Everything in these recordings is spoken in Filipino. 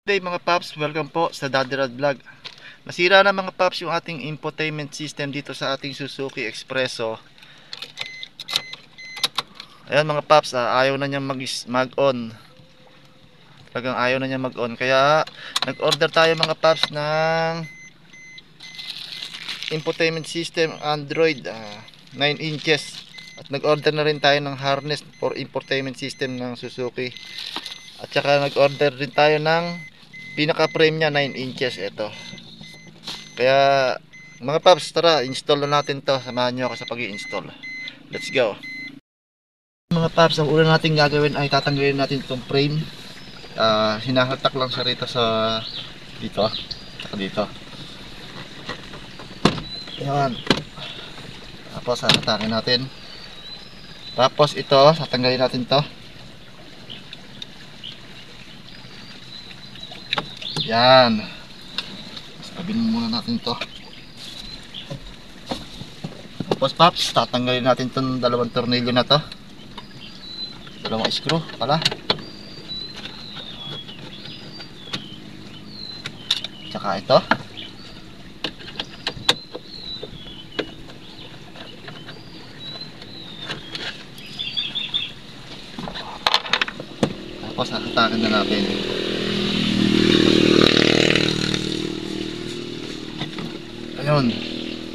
Hey mga paps, welcome po sa Daddy Rod Vlog. Nasira na mga paps yung ating infotainment system dito sa ating Suzuki Expresso. Ayan mga paps, ayaw na niya mag-on. Talagang ayaw na niya mag-on. Kaya nag-order tayo mga paps ng infotainment system Android 9 inches. At nag-order na rin tayo ng harness for infotainment system ng Suzuki. At saka nag-order rin tayo ng pinaka-frame niya 9 inches. Ito. Kaya mga paps, tara, install na natin to. Samahan nyo ako sa pag-i-install. Let's go. Mga paps, ang una natin gagawin ay tatanggalin natin itong frame. Hinahatak lang siya rito sa dito. Saka dito. Ayan. Tapos hatakin natin. Tapos ito, tatanggalin natin to. Yan. Sabihin muna natin to. Tapos paps, tatanggalin natin itong dalawang tornilyo na to. Dalawang screw pala. Tsaka ito. Tapos hatakin na natin. Ayun.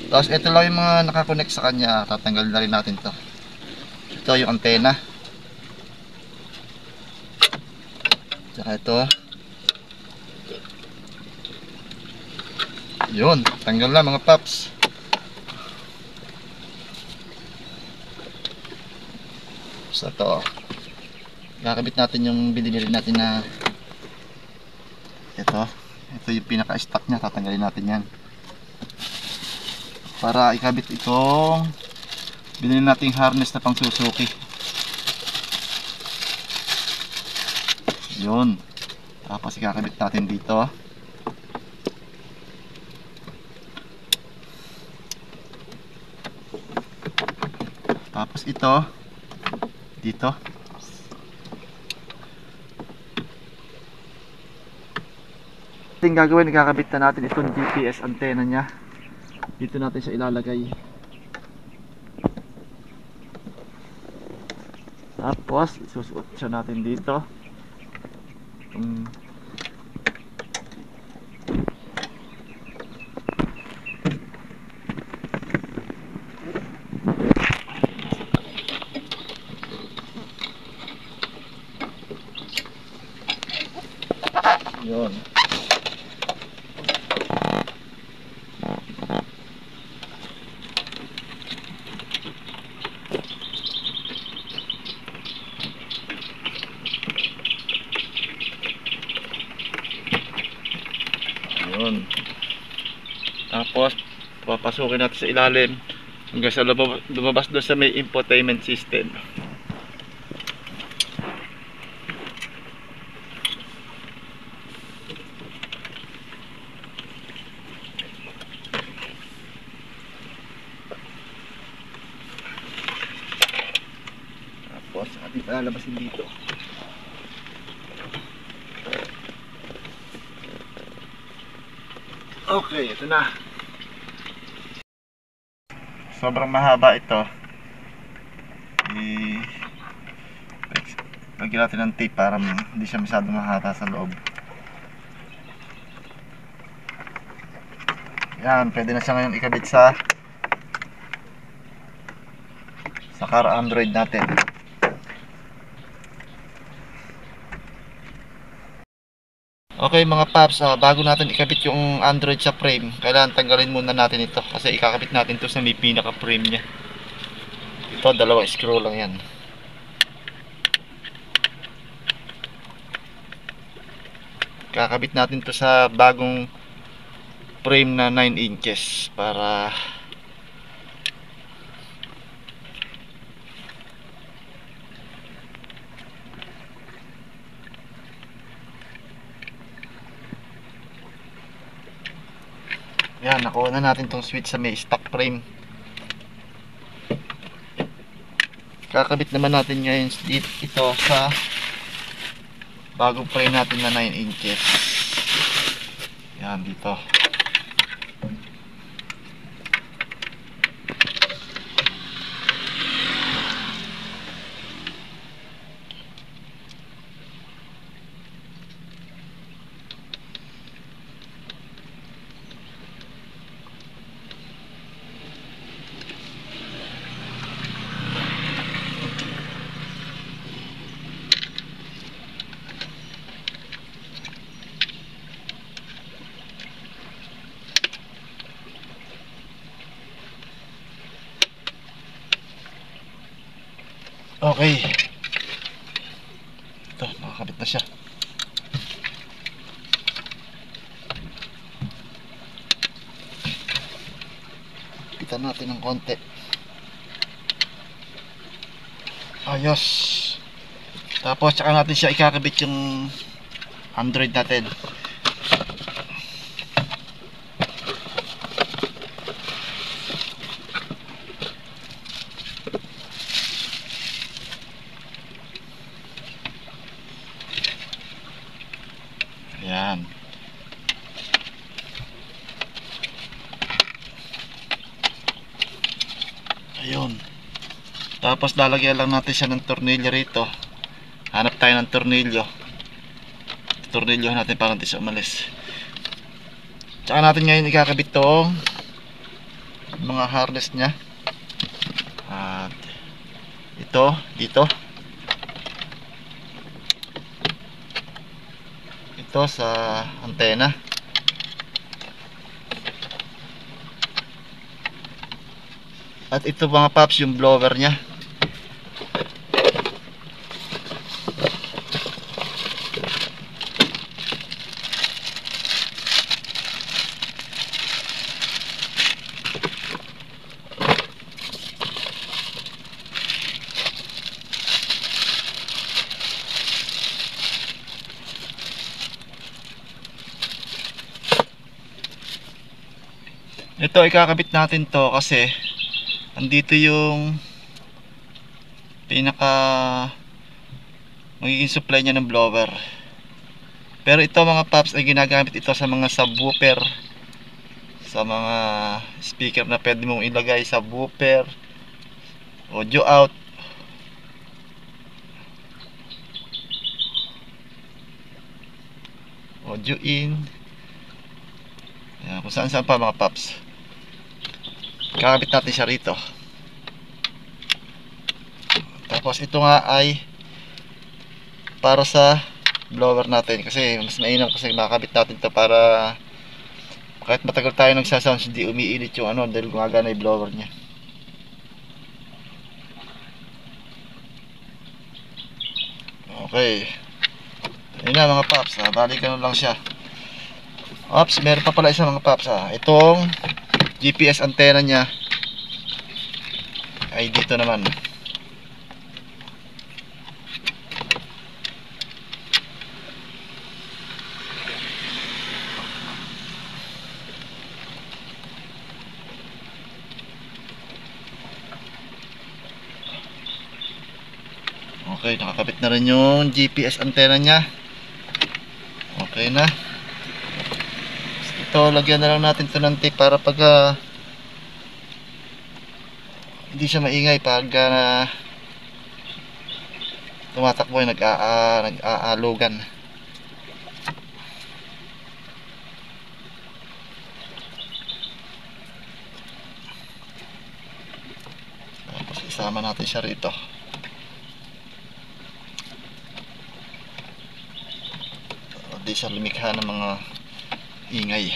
Tapos ito lang yung mga nakakonect sa kanya. Tatanggalin na rin natin to. Ito yung antena. Tsaka ito. Yun. Tanggal na mga paps. So ito. Kakabit natin yung binili natin na ito. Ito yung pinaka-stock nya. Tatanggalin natin yan. Para ikabit itong binili nating harness na pang Suzuki. Yun. Tapos ikakabit natin dito. Tapos ito dito. Yung gagawin, ikakabit na natin itong GPS antenna nya. Dito natin siya ilalagay. Tapos isusuot siya natin dito. Yun. Yun. Tapos papasukin natin sa ilalim hanggang sa lumabas doon sa may infotainment system. Tapos ating palalabasin dito. Okay, ito na. Sobrang mahaba ito. Lagyan natin ng tape para hindi siya masyadong mahata sa loob. Yan, pwede na siya ngayon ikabit sa car Android natin. Okay mga paps, bago natin ikabit yung Android sa frame, kailangan tanggalin muna natin ito kasi ikakabit natin ito sa may pinaka frame nya. Ito, dalawang screw lang yan. Kakabit natin ito sa bagong frame na 9 inches para yan, nakuha na natin tong switch sa may stock frame. Kakabit naman natin ngayon ito sa bagong frame natin na 9 inches. Yan dito. Okay. Ito, nakakabit na siya. Pitan natin ng konti. Ayos. Tapos, tsaka natin siya ikakabit yung Android natin. Ayan. Ayun. Tapos lalagyan lang natin siya ng tornilyo rito. Hanap tayo ng tornilyo. Tornilyo natin para natin siya umalis. Tsaka natin ngayon ikakabit tong mga harness nya. At ito, dito. Ito sa antena. At ito mga paps, yung blower nya. Ito ikakabit natin to kasi andito yung pinaka magiging supply nya ng blower. Pero ito mga paps ay ginagamit ito sa mga subwoofer, sa mga speaker na pwede mong ilagay sa subwoofer, audio out, audio in. Yan, kung saan saan pa mga paps. Kakabit natin siya rito. Tapos ito nga ay para sa blower natin kasi mas mainam kasi makakabit natin to para kahit matagal tayo nagsasounds hindi umiinit yung ano dahil gumagana yung blower nya. Okay. Ayun na mga paps, balikan lang siya. Ops, meron pa pala isa mga paps itong GPS antenna nya ay dito naman. Okay, nakakabit na rin yung GPS antenna nya. Okay na. Ito, lagyan na lang natin ito ng tape para pag hindi siya maingay pag tumatakbo yung nag-aalogan. Tapos isama natin siya rito. Hindi siya lumikha ng mga ingay.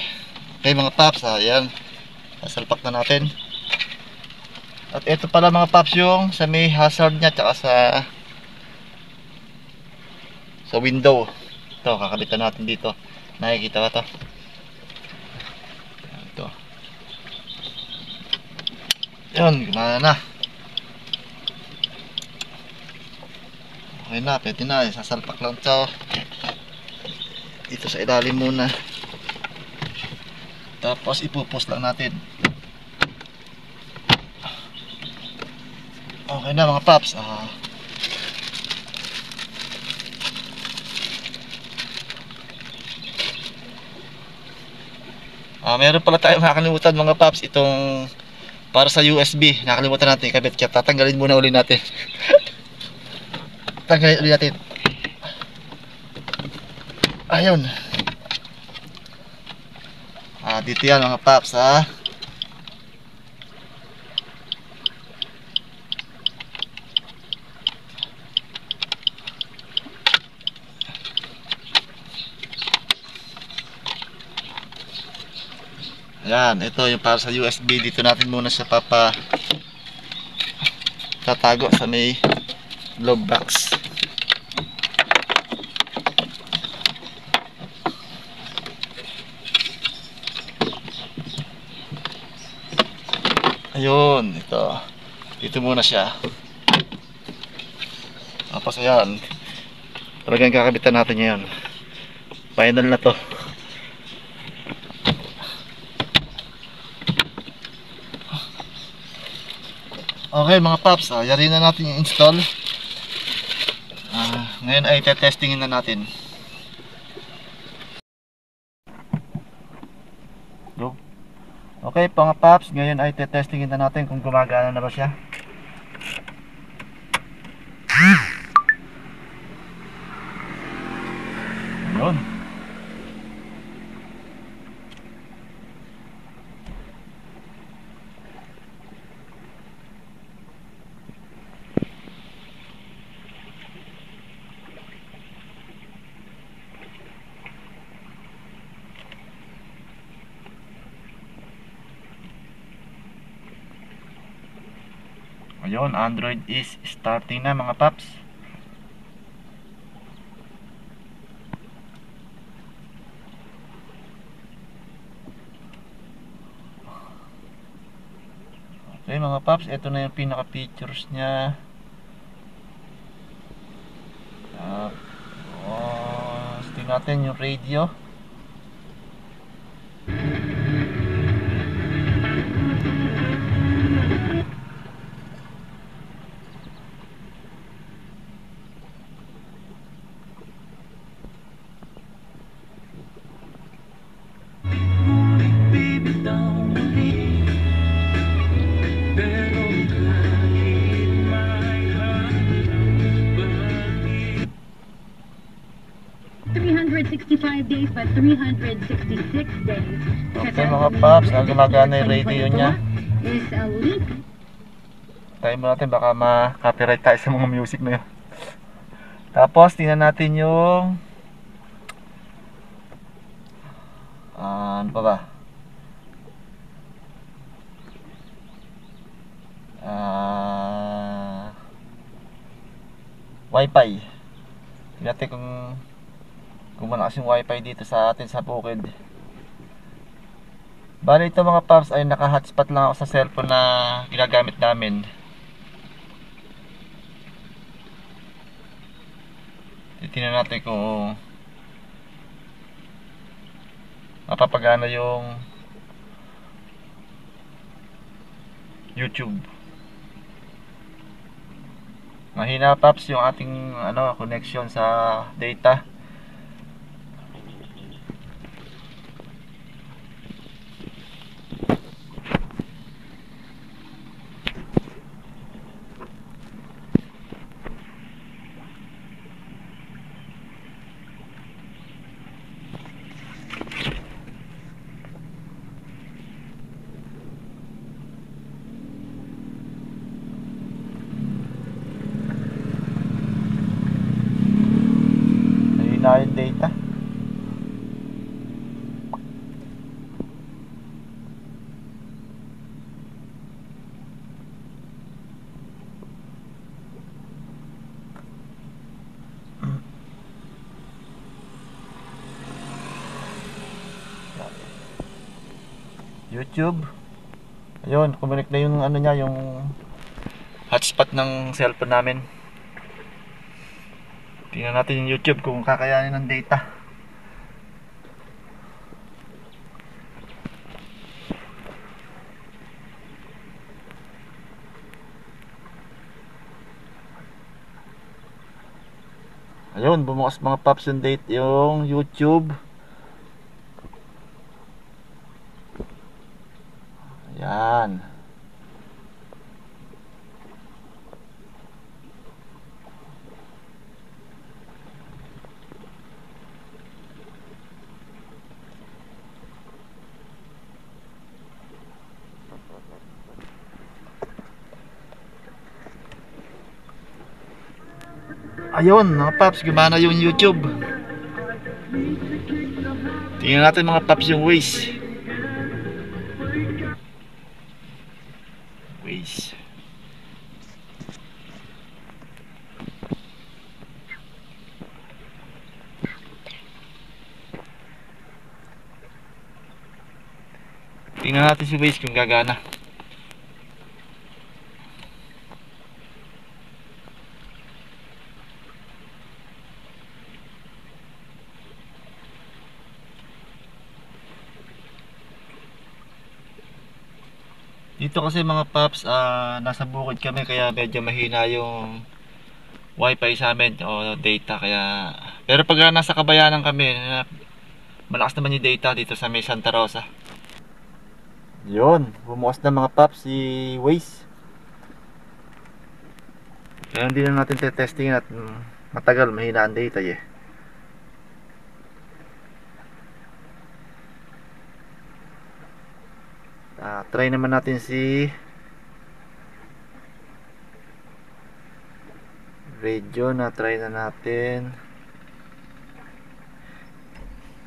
Okay mga paps, ayan, sasalpak na natin. At ito pala mga paps yung sa may hazard nya tsaka sa window. Ito, kakabitan natin dito. Nakikita ka to? Ito. Yun, gumana na. Okay na, pwede na. Sasalpak lang ito dito sa ilalim muna. Tapos ipupos lang natin. Okay na mga paps. Meron pala tayong nakakalimutan mga paps, itong para sa USB. Nakalimutan natin ikabit, kaya tatanggalin muna uli natin. Tanggalin uli natin. Ayun. Dito yan mga paps ha. Ayan, ito yung para sa USB. Dito natin muna siya tatago sa may glove box. Ayun, ito. Dito muna siya. Tapos ayan, talagang kakabitan natin yan. Final na to. Okay mga paps, yari na natin yung install. Ngayon ay testingin na natin. Go. Okay mga paps, ngayon ay testingin na natin kung gumagana na ba siya. Ayun. Ayun, Android is starting na mga paps. Okay mga paps, ito na yung pinaka features nya. Tingnan natin yung radio. Days but 366 days. Okay mga paps, gumagana yung radio nya. Tayo mo natin, baka ma-copyright tayo sa mga music na yun. Tapos tingnan natin yung ano pa ba? Wi-Fi. Tingnan natin kung malakas yung wifi dito sa atin sa bukid. Bali ito mga paps ay naka-hotspot lang ako sa cellphone na ginagamit namin. Titingnan natin kung mapapagana yung YouTube. Mahina paps yung ating connection sa data. Na yung data. YouTube. Ayun, kumonek na yung niya, yung hotspot ng cellphone namin. Tingnan natin yung YouTube kung kakayanin ng data. Ayun, bumukas mga paps yung date yung YouTube. Yan. Ayun mga paps, gumana yung YouTube. Tingnan natin mga paps yung Waze. Tingnan natin si Waze kung gagana. Dito kasi mga paps, nasa bukid kami kaya medyo mahina yung wifi sa amin o data kaya. Pero pag nasa kabayanan kami, malakas naman yung data dito sa may Santa Rosa. Yun, bumukas na mga paps si Waze. Kaya hindi na natin testing at matagal, mahina ang data eh. Try naman natin si radio na try na natin.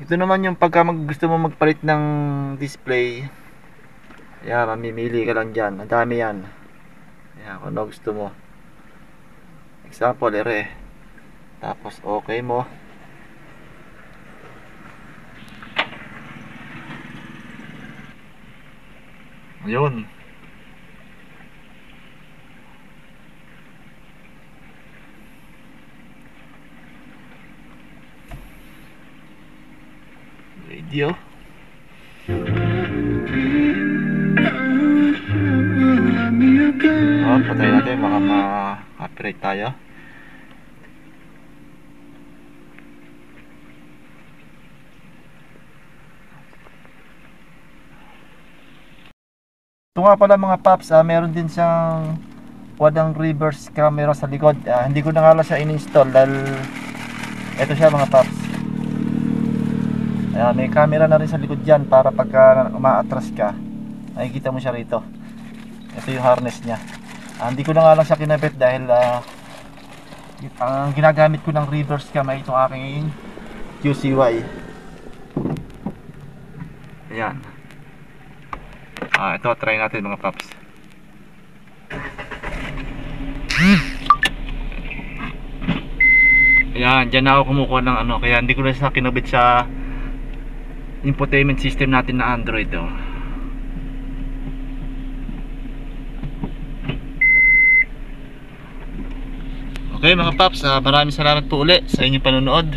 Ito naman yung pagka gusto mo magpalit ng display. Yan, mamimili ka lang dyan. Ang dami yan. Yan, kung ano gusto mo. Example, ere. Tapos okay mo. Ayun. Radio. Patay natin, baka ma-copyright tayo. Ito nga pala mga paps, meron din siyang wadang reverse camera sa likod. Hindi ko na nga lang siya in-install dahil ito siya mga paps. May camera na rin sa likod dyan para pagka umaatras ka, nakikita mo siya rito. Ito yung harness niya. Hindi ko na nga lang siya kinabit dahil ang ginagamit ko ng reverse cam ay itong aking QCY. Ayan. Ito, try natin mga paps. Ayan, dyan ako kumukuha ng ano, kaya hindi ko na siya kinabit sa infotainment system natin na Android. Okay mga paps, maraming salamat po uli sa inyong panonood.